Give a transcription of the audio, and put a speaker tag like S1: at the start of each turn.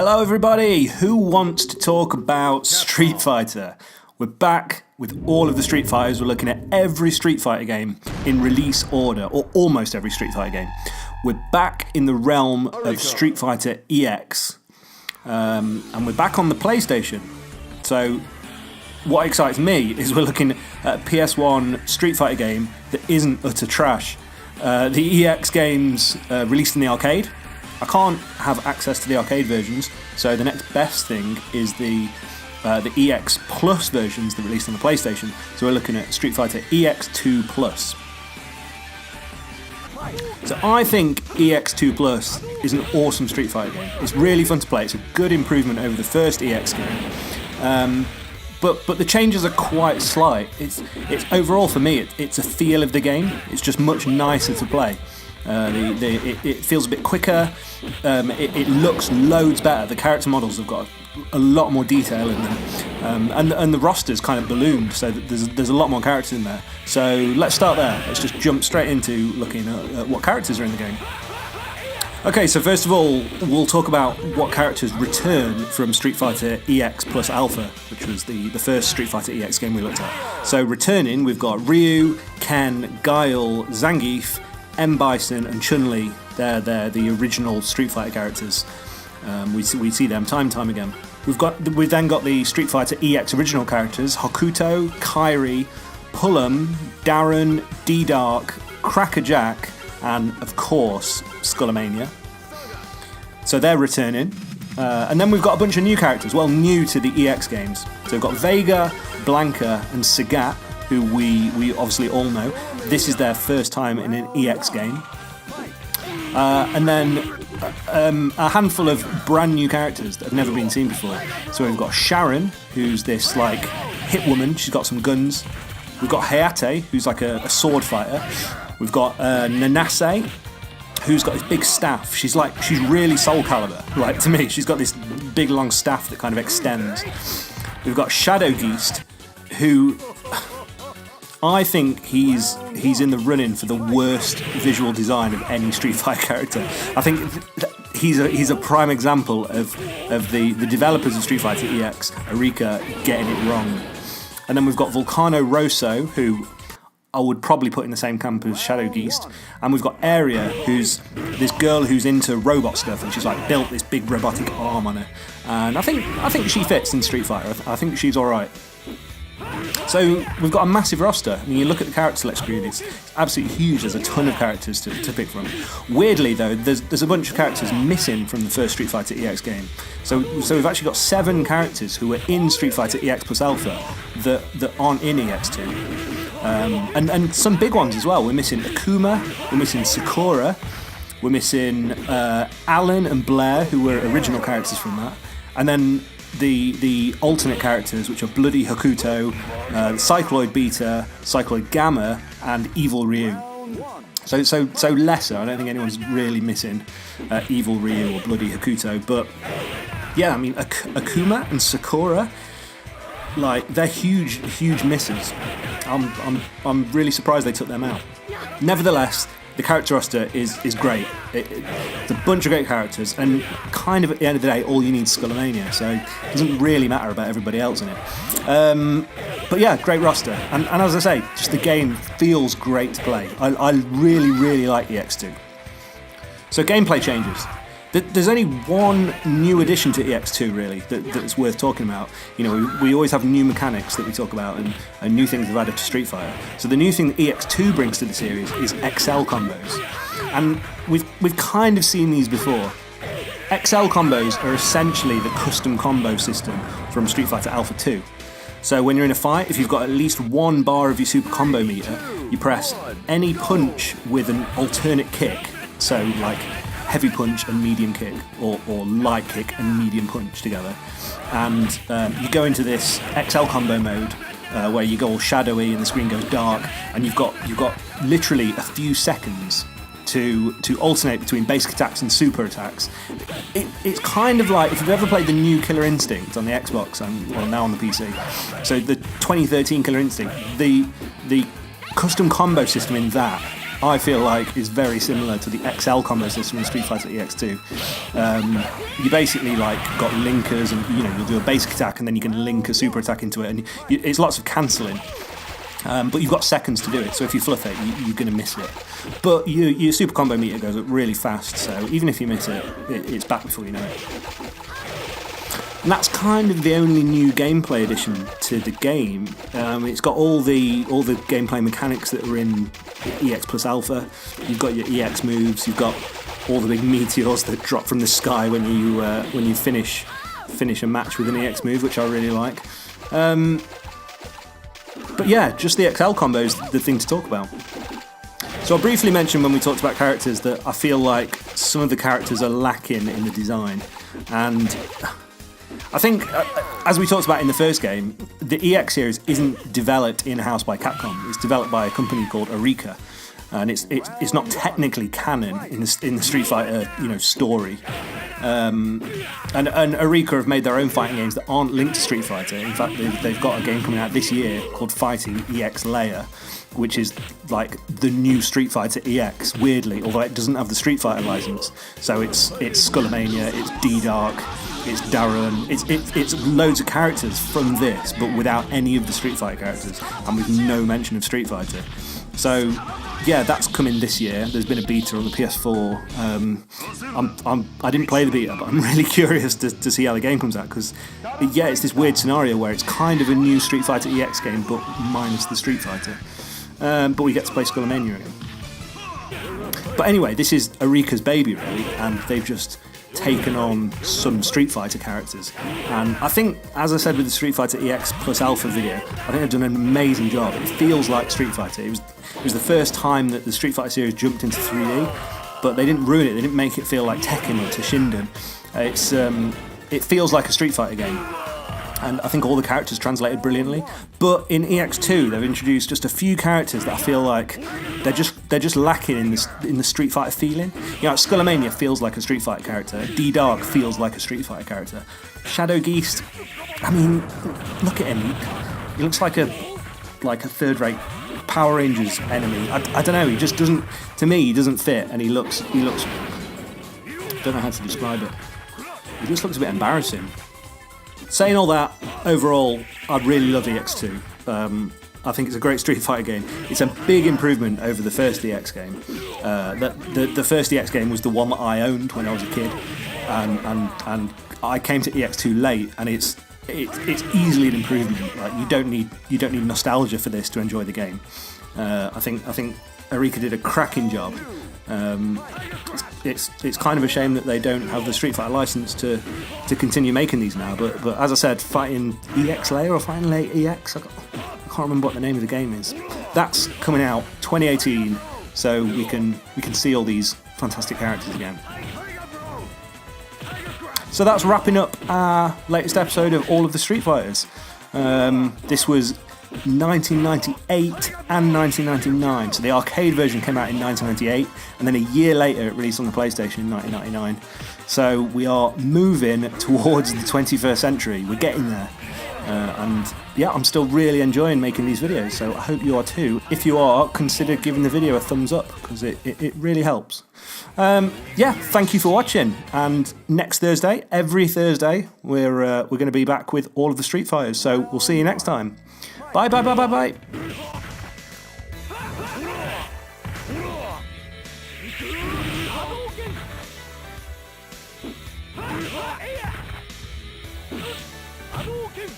S1: Hello everybody, who wants to talk about Street Fighter? We're back with all of the Street Fighters. We're looking at every Street Fighter game in release order, or almost every Street Fighter game. We're back in the realm of Street Fighter EX, and we're back on the PlayStation. So what excites me is we're looking at a PS1 Street Fighter game that isn't utter trash. The EX games released in the arcade. I can't have access to the arcade versions, so the next best thing is the EX Plus versions that released on the PlayStation. So we're looking at Street Fighter EX2 Plus. So I think EX2 Plus is an awesome Street Fighter game. It's really fun to play. It's a good improvement over the first EX game. But the changes are quite slight. It's overall for me, it's a feel of the game. It's just much nicer to play. It feels a bit quicker. It looks loads better. The character models have got a lot more detail in them, and the roster's kind of ballooned, so that there's a lot more characters in there. So let's start there. Let's just jump straight into looking at what characters are in the game. Okay, so first of all, we'll talk about what characters return from Street Fighter EX plus Alpha, which was the first Street Fighter EX game we looked at. So returning, we've got Ryu, Ken, Guile, Zangief, M. Bison and Chun-Li. They're the original Street Fighter characters. We see them time and time again. We've then got the Street Fighter EX original characters: Hokuto, Kairi, Pullum, Darren, D-Dark, Cracker Jack, and of course Skullomania. So they're returning. And then we've got a bunch of new characters, well, new to the EX games. So we've got Vega, Blanca and Sagat, who we obviously all know. This is their first time in an EX game. And then a handful of brand new characters that have never been seen before. So we've got Sharon, who's this like hit woman. She's got some guns. We've got Hayate, who's like a sword fighter. We've got Nanase, who's got this big staff. She's really Soul Calibur, like to me. She's got this big long staff that kind of extends. We've got Shadow Geist, who I think he's in the running for the worst visual design of any Street Fighter character. I think he's a prime example of the developers of Street Fighter EX, Arika, getting it wrong. And then we've got Volcano Rosso, who I would probably put in the same camp as Shadow Geist. And we've got Aria, who's this girl who's into robot stuff, and she's like built this big robotic arm on her. And I think she fits in Street Fighter. I think she's all right. So we've got a massive roster. I mean, you look at the character select screen, it's absolutely huge. There's a ton of characters to pick from. Weirdly though, there's a bunch of characters missing from the first Street Fighter EX game. So we've actually got 7 characters who were in Street Fighter EX plus Alpha that aren't in EX2. And some big ones as well. We're missing Akuma, we're missing Sakura, we're missing Alan and Blair, who were original characters from that. And then the alternate characters, which are Bloody Hokuto, Cycloid Beta, Cycloid Gamma, and Evil Ryu. So lesser. I don't think anyone's really missing Evil Ryu or Bloody Hokuto. But yeah, I mean Akuma and Sakura, like they're huge misses. I'm really surprised they took them out. Nevertheless, the character roster is great. It's a bunch of great characters, and kind of at the end of the day, all you need is Skullomania, so it doesn't really matter about everybody else in it. But yeah, great roster. And as I say, just the game feels great to play. I really like EX2. So gameplay changes. There's only one new addition to EX2 really that's worth talking about. You know, we always have new mechanics that we talk about and new things we've added to Street Fighter. So the new thing that EX2 brings to the series is XL combos, and we've kind of seen these before. XL combos are essentially the custom combo system from Street Fighter Alpha 2. So when you're in a fight, if you've got at least 1 bar of your super combo meter, you press any punch with an alternate kick. So like heavy punch and medium kick, or light kick and medium punch together, and you go into this XL combo mode where you go all shadowy and the screen goes dark, and you've got literally a few seconds to alternate between basic attacks and super attacks. It's kind of like if you've ever played the new Killer Instinct on the Xbox and now on the PC. So the 2013 Killer Instinct, the custom combo system in that I feel like is very similar to the XL combo system in Street Fighter EX2. You basically like got linkers, and you'll do a basic attack and then you can link a super attack into it, and it's lots of cancelling. But you've got seconds to do it, so if you fluff it, you're going to miss it. But your super combo meter goes up really fast, so even if you miss it, it's back before you know it. And that's kind of the only new gameplay addition to the game. It's got all the gameplay mechanics that were in EX Plus Alpha. You've got your EX moves. You've got all the big meteors that drop from the sky when you finish a match with an EX move, which I really like. But yeah, just the XL combo is the thing to talk about. So I briefly mentioned when we talked about characters that I feel like some of the characters are lacking in the design, and I think, as we talked about in the first game, the EX series isn't developed in-house by Capcom. It's developed by a company called Eureka, and it's not technically canon in the Street Fighter story. And Eureka have made their own fighting games that aren't linked to Street Fighter. In fact, they've got a game coming out this year called Fighting EX Layer, which is like the new Street Fighter EX, weirdly, although it doesn't have the Street Fighter license. So it's Skullomania, it's D-Dark, it's Darren, it's loads of characters from this, but without any of the Street Fighter characters, and with no mention of Street Fighter. So yeah, that's coming this year. There's been a beta on the PS4. I didn't play the beta, but I'm really curious to see how the game comes out, because yeah, it's this weird scenario where it's kind of a new Street Fighter EX game, but minus the Street Fighter. But we get to play Skullomania again. But anyway, this is Eureka's baby, really, and they've just taken on some Street Fighter characters. And I think, as I said with the Street Fighter EX Plus Alpha video, I think they've done an amazing job. It feels like Street Fighter. It was the first time that the Street Fighter series jumped into 3D, but they didn't ruin it. They didn't make it feel like Tekken or Toshinden. It feels like a Street Fighter game. And I think all the characters translated brilliantly. But in EX2, they've introduced just a few characters that I feel like they're just lacking in the Street Fighter feeling. Skullomania feels like a Street Fighter character. D-Dark feels like a Street Fighter character. Shadow Geist, I mean, look at him. He looks like a third-rate Power Rangers enemy. I don't know. He just doesn't. To me, he doesn't fit, and he looks. I don't know how to describe it. He just looks a bit embarrassing. Saying all that, overall, I really love EX2. I think it's a great Street Fighter game. It's a big improvement over the first EX game. The first EX game was the one that I owned when I was a kid, and I came to EX2 late, and it's easily an improvement. Like you don't need nostalgia for this to enjoy the game. I think Eureka did a cracking job. It's kind of a shame that they don't have the Street Fighter license to continue making these now. But as I said, Fighting EX Layer or Fighting Layer EX, I can't remember what the name of the game is. That's coming out 2018, so we can see all these fantastic characters again. So that's wrapping up our latest episode of all of the Street Fighters. This was 1998 and 1999. So the arcade version came out in 1998, and then a year later it released on the PlayStation in 1999. So we are moving towards the 21st century. We're getting there. And yeah, I'm still really enjoying making these videos, so I hope you are too. If you are, consider giving the video a thumbs up, because it really helps. Yeah, thank you for watching, and next Thursday, every Thursday, we're going to be back with all of the Street Fighters, so we'll see you next time. Bye, bye, bye, bye, bye. Hadouken!